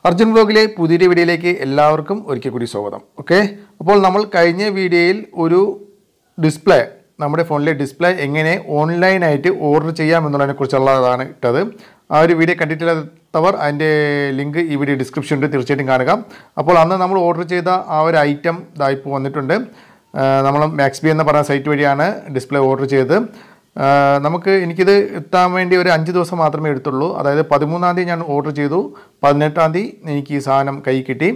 Arjun vlogile പുതിയ വീഡിയോയിലേക്ക് എല്ലാവർക്കും ഒരിക്കൽ കൂടി സ്വാഗതം. ഓക്കേ. അപ്പോൾ നമ്മൾ കഴിഞ്ഞ വീഡിയോയിൽ ഒരു ഡിസ്പ്ലേ നമ്മുടെ ഫോണിലെ ഡിസ്പ്ലേ എങ്ങനെ ഓൺലൈൻ ആയിട്ട് ഓർഡർ ചെയ്യാം എന്നതിനെ കുറിച്ചുള്ളതാണ് ഇട്ടത്. ആ ഒരു വീഡിയോ കണ്ടിട്ടില്ലാത്തവർ അതിന്റെ ലിങ്ക് ഈ വീഡിയോ ഡിസ്ക്രിപ്ഷനിൽ തീർച്ചയായിട്ടും കാണുക. അപ്പോൾ അന്ന് നമ്മൾ ഓർഡർ ചെയ്ത ആ ഒരു ഐറ്റം ദാ ഇപ്പോൾ വന്നിട്ടുണ്ട്. നമ്മൾ മാക്സ്ബി എന്ന പറയുന്ന സൈറ്റ് വഴിയാണ് ഡിസ്പ്ലേ ഓർഡർ ചെയ്തത്. എനിക്കിത് എത്താൻ വേണ്ടി ഒരു 5 ദിവസം മാത്രമേ എടുത്തുള്ളൂ. അതായത് 13-ാം തീയതി ഞാൻ ഓർഡർ ചെയ്തു, 18-ാം തീയതി എനിക്ക് ഈ സാധനം കൈ കിട്ടി.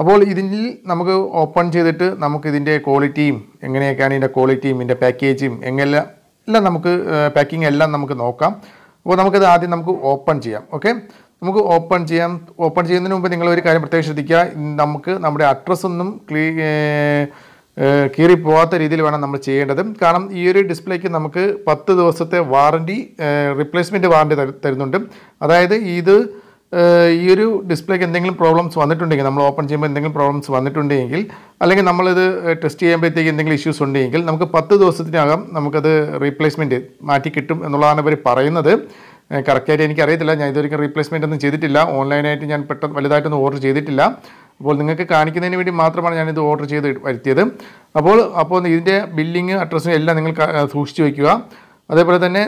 അപ്പോൾ ഇതിൽ നമുക്ക് ഓപ്പൺ ചെയ്തിട്ട് നമുക്ക് ഇതിൻ്റെ ക്വാളിറ്റിയും എങ്ങനെയൊക്കെയാണ് ഇതിൻ്റെ ക്വാളിറ്റിയും ഇതിൻ്റെ പാക്കേജും എല്ലാം നമുക്ക് പാക്കിംഗ് എല്ലാം നമുക്ക് നോക്കാം. അപ്പോൾ നമുക്കത് ആദ്യം നമുക്ക് ഓപ്പൺ ചെയ്യാം. ഓക്കെ, നമുക്ക് ഓപ്പൺ ചെയ്യാം. ഓപ്പൺ ചെയ്യുന്നതിന് മുമ്പ് നിങ്ങളൊരു കാര്യം പ്രത്യേകം ശ്രദ്ധിക്കുക, നമുക്ക് നമ്മുടെ അഡ്രസ്സൊന്നും കീറി പോകാത്ത രീതിയിൽ വേണം നമ്മൾ ചെയ്യേണ്ടത്. കാരണം ഈ ഒരു ഡിസ്പ്ലേക്ക് നമുക്ക് 10 ദിവസത്തെ വാറണ്ടി, റീപ്ലേസ്മെൻറ്റ് വാറണ്ടി തരുന്നുണ്ട്. അതായത് ഈ ഒരു ഡിസ്പ്ലേക്ക് എന്തെങ്കിലും പ്രോബ്ലംസ് വന്നിട്ടുണ്ടെങ്കിൽ, നമ്മൾ ഓപ്പൺ ചെയ്യുമ്പോൾ എന്തെങ്കിലും പ്രോബ്ലംസ് വന്നിട്ടുണ്ടെങ്കിൽ, അല്ലെങ്കിൽ നമ്മളിത് ടെസ്റ്റ് ചെയ്യുമ്പോഴത്തേക്ക് എന്തെങ്കിലും ഇഷ്യൂസ് ഉണ്ടെങ്കിൽ നമുക്ക് 10 ദിവസത്തിനകം നമുക്കത് റീപ്ലേസ്മെൻറ്റ് മാറ്റി കിട്ടും എന്നുള്ളതാണ് ഇവർ പറയുന്നത്. കറക്റ്റായിട്ട് എനിക്കറിയത്തില്ല, ഞാൻ ഇതുവരെയും റീപ്ലേസ്മെൻ്റ് ഒന്നും ചെയ്തിട്ടില്ല. ഓൺലൈനായിട്ട് ഞാൻ പെട്ടെന്ന് വലുതായിട്ടൊന്നും ഓർഡർ ചെയ്തിട്ടില്ല. അപ്പോൾ നിങ്ങൾക്ക് കാണിക്കുന്നതിന് വേണ്ടി മാത്രമാണ് ഞാനിത് ഓർഡർ ചെയ്ത് വരുത്തിയത്. അപ്പോൾ ഇതിൻ്റെ ബില്ലിങ് അഡ്രസ്സും എല്ലാം നിങ്ങൾ സൂക്ഷിച്ച് വയ്ക്കുക. അതേപോലെ തന്നെ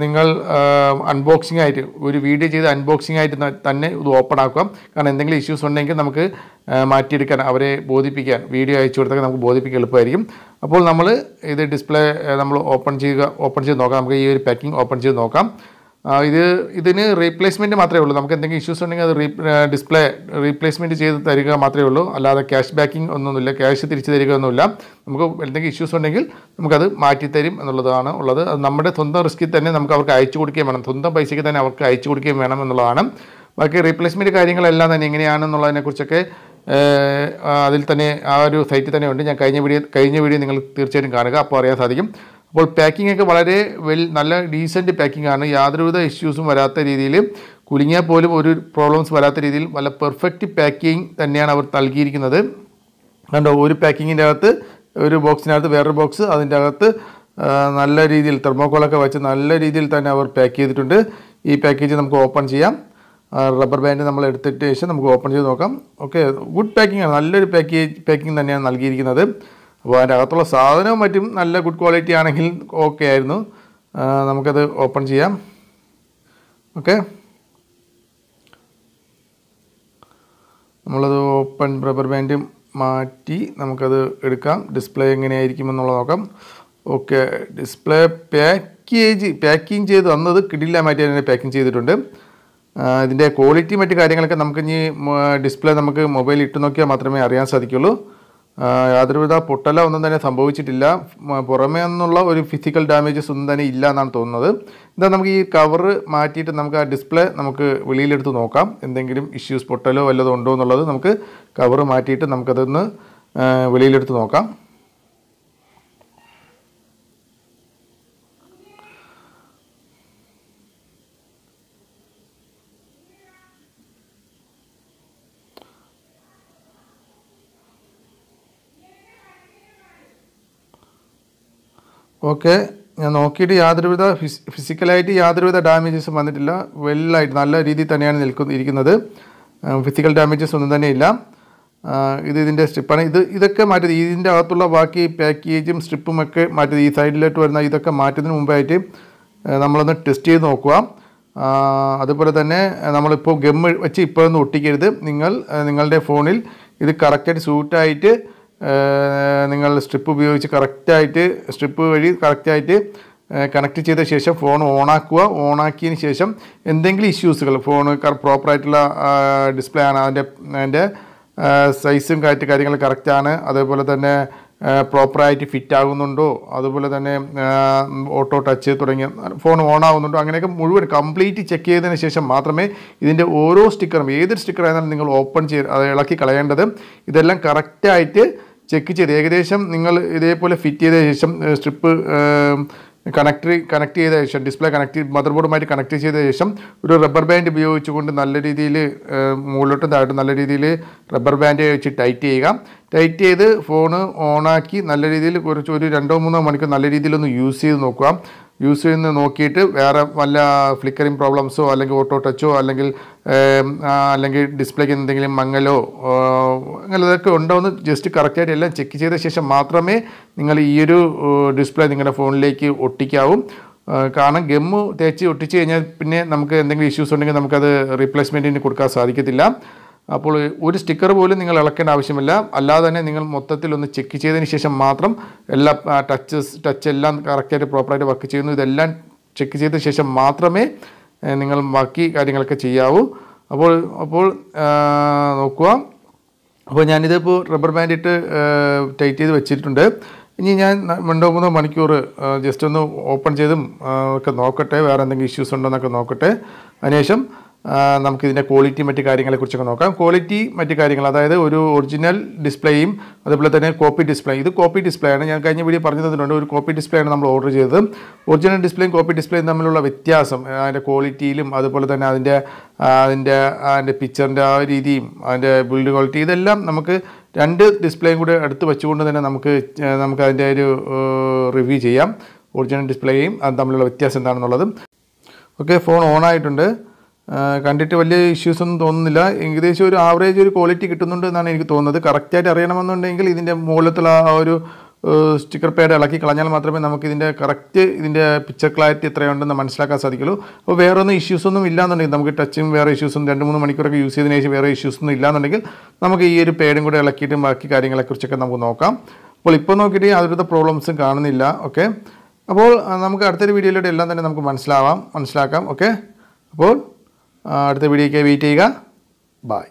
നിങ്ങൾ അൺബോക്സിംഗ് ആയിട്ട് ഒരു വീഡിയോ ചെയ്ത് അൺബോക്സിംഗ് ആയിട്ട് തന്നെ ഇത് ഓപ്പൺ ആക്കുക. കാരണം എന്തെങ്കിലും ഇഷ്യൂസ് ഉണ്ടെങ്കിൽ നമുക്ക് മാറ്റിയെടുക്കാൻ, അവരെ ബോധിപ്പിക്കാൻ, വീഡിയോ അയച്ചു കൊടുത്താൽ നമുക്ക് ബോധിപ്പിക്കാൻ എളുപ്പമായിരിക്കും. അപ്പോൾ നമ്മൾ ഇത് ഡിസ്പ്ലേ നമ്മൾ ഓപ്പൺ ചെയ്ത് നോക്കാം. നമുക്ക് ഈ ഒരു പാക്കിംഗ് ഓപ്പൺ ചെയ്ത് നോക്കാം. ഇതിന് റീപ്ലേസ്മെൻറ്റ് മാത്രമേ ഉള്ളൂ. നമുക്ക് എന്തെങ്കിലും ഇഷ്യൂസ് ഉണ്ടെങ്കിൽ അത് ഡിസ്പ്ലേ റീപ്ലേസ്മെൻറ്റ് ചെയ്ത് തരിക മാത്രമേ ഉള്ളൂ. അല്ലാതെ ക്യാഷ് ബാക്കിംഗ് ഒന്നുമില്ല, ക്യാഷ് തിരിച്ചു തരിക ഒന്നുമില്ല. നമുക്ക് എന്തെങ്കിലും ഇഷ്യൂസ് ഉണ്ടെങ്കിൽ നമുക്കത് മാറ്റിത്തരും എന്നുള്ളതാണ് ഉള്ളത്. അത് നമ്മുടെ സ്വന്തം റിസ്കിൽ തന്നെ നമുക്ക് അവർക്ക് അയച്ചു കൊടുക്കുകയും വേണം, സ്വന്തം പൈസയ്ക്ക് തന്നെ അവർക്ക് അയച്ചു കൊടുക്കുകയും വേണം എന്നുള്ളതാണ്. ബാക്കി റീപ്ലേസ്മെൻറ്റ് കാര്യങ്ങളെല്ലാം തന്നെ എങ്ങനെയാണെന്നുള്ളതിനെക്കുറിച്ചൊക്കെ അതിൽ തന്നെ ആ ഒരു സൈറ്റിൽ തന്നെ ഉണ്ട്. ഞാൻ കഴിഞ്ഞ വീഡിയോ നിങ്ങൾ തീർച്ചയായിട്ടും കാണുക, അപ്പോൾ അറിയാൻ സാധിക്കും. അപ്പോൾ പാക്കിംഗ് ഒക്കെ വളരെ നല്ല ഡീസൻറ്റ് പാക്കിംഗ് ആണ്. യാതൊരുവിധ ഇഷ്യൂസും വരാത്ത രീതിയിൽ, കുലുങ്ങിയാൽ പോലും ഒരു പ്രോബ്ലംസ് വരാത്ത രീതിയിൽ നല്ല പെർഫെക്റ്റ് പാക്കിംഗ് തന്നെയാണ് അവർ നൽകിയിരിക്കുന്നത്. കണ്ടോ, ഒരു പാക്കിങ്ങിൻ്റെ അകത്ത്, ഒരു ബോക്സിനകത്ത് വേറൊരു ബോക്സ്, അതിൻ്റെ അകത്ത് നല്ല രീതിയിൽ തെർമോക്കോളൊക്കെ വെച്ച് നല്ല രീതിയിൽ തന്നെ അവർ പാക്ക് ചെയ്തിട്ടുണ്ട്. ഈ പാക്കേജ് നമുക്ക് ഓപ്പൺ ചെയ്യാം. റബ്ബർ ബാൻഡ് നമ്മൾ എടുത്തിട്ട് ശേഷം നമുക്ക് ഓപ്പൺ ചെയ്ത് നോക്കാം. ഓക്കെ, ഗുഡ് പാക്കിംഗ് ആണ്, നല്ലൊരു പാക്കിംഗ് തന്നെയാണ് നൽകിയിരിക്കുന്നത്. അപ്പോൾ അതിൻ്റെ അകത്തുള്ള സാധനവും മറ്റും നല്ല ഗുഡ് ക്വാളിറ്റി ആണെങ്കിൽ ഓക്കെ ആയിരുന്നു. നമുക്കത് ഓപ്പൺ ചെയ്യാം. ഓക്കെ, നമ്മളത് ഓപ്പൺ റബ്ബർ ബാൻഡ് മാറ്റി നമുക്കത് എടുക്കാം. ഡിസ്പ്ലേ എങ്ങനെയായിരിക്കും എന്നുള്ളത് നോക്കാം. ഓക്കെ, ഡിസ്പ്ലേ പാക്കിംഗ് ചെയ്ത് തന്നത് കിടില മാറ്റി അതിനെ പാക്കിംഗ് ചെയ്തിട്ടുണ്ട്. ഇതിൻ്റെ ക്വാളിറ്റി മറ്റ് കാര്യങ്ങളൊക്കെ നമുക്കിനി ഡിസ്പ്ലേ നമുക്ക് മൊബൈലിൽ ഇട്ട് നോക്കിയാൽ മാത്രമേ അറിയാൻ സാധിക്കുള്ളൂ. യാതൊരുവിധ പൊട്ടലോ ഒന്നും തന്നെ സംഭവിച്ചിട്ടില്ല. പുറമേ നിന്നുള്ള ഒരു ഫിസിക്കൽ ഡാമേജസ് ഒന്നും തന്നെ ഇല്ല എന്നാണ് തോന്നുന്നത്. എന്താ, നമുക്ക് ഈ കവറ് മാറ്റിയിട്ട് നമുക്ക് ആ ഡിസ്പ്ലേ നമുക്ക് വെളിയിലെടുത്ത് നോക്കാം. എന്തെങ്കിലും ഇഷ്യൂസ് പൊട്ടലോ വല്ലതും ഉണ്ടോ എന്നുള്ളത് നമുക്ക് കവറ് മാറ്റിയിട്ട് നമുക്കതൊന്ന് വെളിയിലെടുത്ത് നോക്കാം. ഓക്കെ, ഞാൻ നോക്കിയിട്ട് യാതൊരുവിധ ഫിസിക്കലായിട്ട് യാതൊരുവിധ ഡാമേജസും വന്നിട്ടില്ല. വെല്ലായിട്ട് നല്ല രീതിയിൽ തന്നെയാണ് ഇരിക്കുന്നത്. ഫിസിക്കൽ ഡാമേജസ് ഒന്നും തന്നെ ഇല്ല. ഇതിൻ്റെ സ്ട്രിപ്പാണ്. ഇതൊക്കെ മാറ്റി, ഇതിൻ്റെ അകത്തുള്ള ബാക്കി പാക്കേജും സ്ട്രിപ്പും ഒക്കെ മാറ്റി, ഈ സൈഡിലോട്ട് വരുന്ന ഇതൊക്കെ മാറ്റുന്നതിന് മുമ്പായിട്ട് നമ്മളൊന്ന് ടെസ്റ്റ് ചെയ്ത് നോക്കുക. അതുപോലെ തന്നെ നമ്മളിപ്പോൾ ഗമ്മ് വെച്ച് ഇപ്പോൾ ഒന്നും ഒട്ടിക്കരുത്. നിങ്ങളുടെ ഫോണിൽ ഇത് കറക്റ്റായിട്ട് സൂട്ടായിട്ട് നിങ്ങൾ സ്ട്രിപ്പ് ഉപയോഗിച്ച് സ്ട്രിപ്പ് വഴി കറക്റ്റായിട്ട് കണക്ട് ചെയ്ത ശേഷം ഫോൺ ഓണാക്കുക. ഓണാക്കിയതിന് ശേഷം എന്തെങ്കിലും ഇഷ്യൂസുകൾ, ഫോൺ പ്രോപ്പറായിട്ടുള്ള ഡിസ്പ്ലേ ആണ്, അതിൻ്റെ സൈസും കാര്യങ്ങൾ കറക്റ്റാണ്, അതേപോലെ തന്നെ പ്രോപ്പറായിട്ട് ഫിറ്റ് ആകുന്നുണ്ടോ, അതുപോലെ തന്നെ ഓട്ടോ ടച്ച് തുടങ്ങിയ ഫോൺ ഓൺ ആകുന്നുണ്ടോ, അങ്ങനെയൊക്കെ മുഴുവൻ കംപ്ലീറ്റ് ചെക്ക് ചെയ്തതിന് ശേഷം മാത്രമേ ഇതിൻ്റെ ഓരോ സ്റ്റിക്കറും, ഏതൊരു സ്റ്റിക്കർ ആയിരുന്നാലും നിങ്ങൾ ഓപ്പൺ ചെയ്ത് അത് ഇളക്കി കളയേണ്ടത്. ഇതെല്ലാം കറക്റ്റായിട്ട് ചെക്ക് ചെയ്ത് ഏകദേശം നിങ്ങൾ ഇതേപോലെ ഫിറ്റ് ചെയ്ത ശേഷം സ്ട്രിപ്പ് കണക്ട് ചെയ്ത ശേഷം, ഡിസ്പ്ലേ മദർ ബോർഡുമായിട്ട് കണക്ട് ചെയ്ത ശേഷം ഒരു റബ്ബർ ബാൻഡ് ഉപയോഗിച്ചുകൊണ്ട് നല്ല രീതിയിൽ മുകളിലോട്ടും താഴോട്ടും നല്ല രീതിയിൽ റബ്ബർ ബാൻഡ് വെച്ച് ടൈറ്റ് ചെയ്ത് ഫോണ് ഓണാക്കി നല്ല രീതിയിൽ ഒരു 2-3 മണിക്കൂർ നല്ല രീതിയിലൊന്ന് യൂസ് ചെയ്ത് നോക്കുക. യൂസ് ചെയ്യുന്നത് നോക്കിയിട്ട് വേറെ വല്ല ഫ്ലിക്കറിങ് പ്രോബ്ലംസോ അല്ലെങ്കിൽ ഓട്ടോ ടച്ചോ അല്ലെങ്കിൽ ഡിസ്പ്ലേക്ക് എന്തെങ്കിലും മങ്ങലോ അങ്ങനെ ഇതൊക്കെ ഉണ്ടോ എന്ന് ജസ്റ്റ് കറക്റ്റായിട്ട് എല്ലാം ചെക്ക് ചെയ്ത ശേഷം മാത്രമേ നിങ്ങൾ ഈ ഒരു ഡിസ്പ്ലേ നിങ്ങളുടെ ഫോണിലേക്ക് ഒട്ടിക്കാവൂ. കാരണം ഗമ്മ് തേച്ച് ഒട്ടിച്ച് കഴിഞ്ഞാൽ പിന്നെ നമുക്ക് എന്തെങ്കിലും ഇഷ്യൂസ് ഉണ്ടെങ്കിൽ നമുക്കത് റീപ്ലേസ്മെൻറ്റിന് കൊടുക്കാൻ സാധിക്കത്തില്ല. അപ്പോൾ ഒരു സ്റ്റിക്കർ പോലും നിങ്ങൾ ഇളക്കേണ്ട ആവശ്യമില്ല. അല്ലാതെ തന്നെ നിങ്ങൾ മൊത്തത്തിലൊന്ന് ചെക്ക് ചെയ്തതിന് ശേഷം മാത്രം എല്ലാ ടച്ച് എല്ലാം കറക്റ്റായിട്ട് പ്രോപ്പറായിട്ട് വർക്ക് ചെയ്യുന്നു ഇതെല്ലാം ചെക്ക് ചെയ്ത ശേഷം മാത്രമേ നിങ്ങൾ ബാക്കി കാര്യങ്ങളൊക്കെ ചെയ്യാവൂ. അപ്പോൾ നോക്കുക. അപ്പോൾ ഞാനിതിപ്പോൾ റബ്ബർ ബാൻഡ് ഇട്ട് ടൈറ്റ് ചെയ്ത് വെച്ചിട്ടുണ്ട്. ഇനി ഞാൻ 2-3 മണിക്കൂർ ജസ്റ്റ് ഒന്ന് ഓപ്പൺ ചെയ്തും ഒക്കെ നോക്കട്ടെ, വേറെ എന്തെങ്കിലും ഇഷ്യൂസ് ഉണ്ടോ എന്നൊക്കെ നോക്കട്ടെ. അതിനുശേഷം നമുക്കിതിൻ്റെ ക്വാളിറ്റി മറ്റ് കാര്യങ്ങളെക്കുറിച്ചൊക്കെ നോക്കാം. ക്വാളിറ്റി മറ്റ് കാര്യങ്ങൾ, അതായത് ഒരു ഒറിജിനൽ ഡിസ്പ്ലേയും അതുപോലെ തന്നെ കോപ്പി ഡിസ്പ്ലേ. ഇത് കോപ്പി ഡിസ്പ്ലേ ആണ്. ഞാൻ കഴിഞ്ഞ വീഡിയോ പറഞ്ഞു തന്നിട്ടുണ്ട്. ഒരു കോപ്പി ഡിസ്പ്ലേ ആണ് നമ്മൾ ഓർഡർ ചെയ്തത്. ഒറിജിനൽ ഡിസ്പ്ലേയും കോപ്പി ഡിസ്പ്ലേയും തമ്മിലുള്ള വ്യത്യാസം അതിൻ്റെ ക്വാളിറ്റിയിലും അതുപോലെ തന്നെ അതിൻ്റെ പിക്ചറിൻ്റെ ആ രീതിയും അതിൻ്റെ ബിൽഡ് ക്വാളിറ്റി ഇതെല്ലാം നമുക്ക് 2 ഡിസ്പ്ലേയും കൂടെ അടുത്ത് വെച്ചുകൊണ്ട് തന്നെ നമുക്ക് അതിൻ്റെ ഒരു റിവ്യൂ ചെയ്യാം. ഒറിജിനൽ ഡിസ്പ്ലേയും അത് തമ്മിലുള്ള വ്യത്യാസം എന്താണെന്നുള്ളത്. ഓക്കെ, ഫോൺ ഓൺ ആയിട്ടുണ്ട്. കണ്ടിട്ട് വലിയ ഇഷ്യൂസ് ഒന്നും തോന്നുന്നില്ല. ഏകദേശം ഒരു ആവറേജ് ഒരു ക്വാളിറ്റി കിട്ടുന്നുണ്ട് എന്നാണ് എനിക്ക് തോന്നുന്നത്. കറക്റ്റായിട്ട് അറിയണമെന്നുണ്ടെങ്കിൽ ഇതിൻ്റെ മുകളിലത്തുള്ള ആ ഒരു സ്റ്റിക്കർ പാഡ് ഇളക്കി കളഞ്ഞാൽ മാത്രമേ നമുക്ക് ഇതിൻ്റെ പിക്ചർ ക്ലാരിറ്റി എത്രയുണ്ടെന്ന് മനസ്സിലാക്കാൻ സാധിക്കുള്ളൂ. അപ്പോൾ വേറെ ഒന്നും ഇഷ്യൂസൊന്നും ഇല്ലാന്നുണ്ടെങ്കിൽ നമുക്ക് ടച്ചും വേറെ ഇഷ്യൂസും 2-3 മണിക്കൂറൊക്കെ യൂസ് ചെയ്തതിന് ശേഷം വേറെ ഇഷ്യൂസൊന്നും ഇല്ലാന്നുണ്ടെങ്കിൽ നമുക്ക് ഈ ഒരു പാഡും കൂടെ ഇളക്കിയിട്ടും ബാക്കി കാര്യങ്ങളെക്കുറിച്ചൊക്കെ നമുക്ക് നോക്കാം. അപ്പോൾ ഇപ്പോൾ നോക്കിയിട്ട് യാതൊരു പ്രോബ്ലംസും കാണുന്നില്ല. ഓക്കെ, അപ്പോൾ നമുക്ക് അടുത്തൊരു വീഡിയോയിലൂടെ എല്ലാം തന്നെ നമുക്ക് മനസ്സിലാക്കാം. ഓക്കെ, അപ്പോൾ അടുത്ത വീഡിയോയ്ക്ക് വെയിറ്റ് ചെയ്യുക. ബൈ.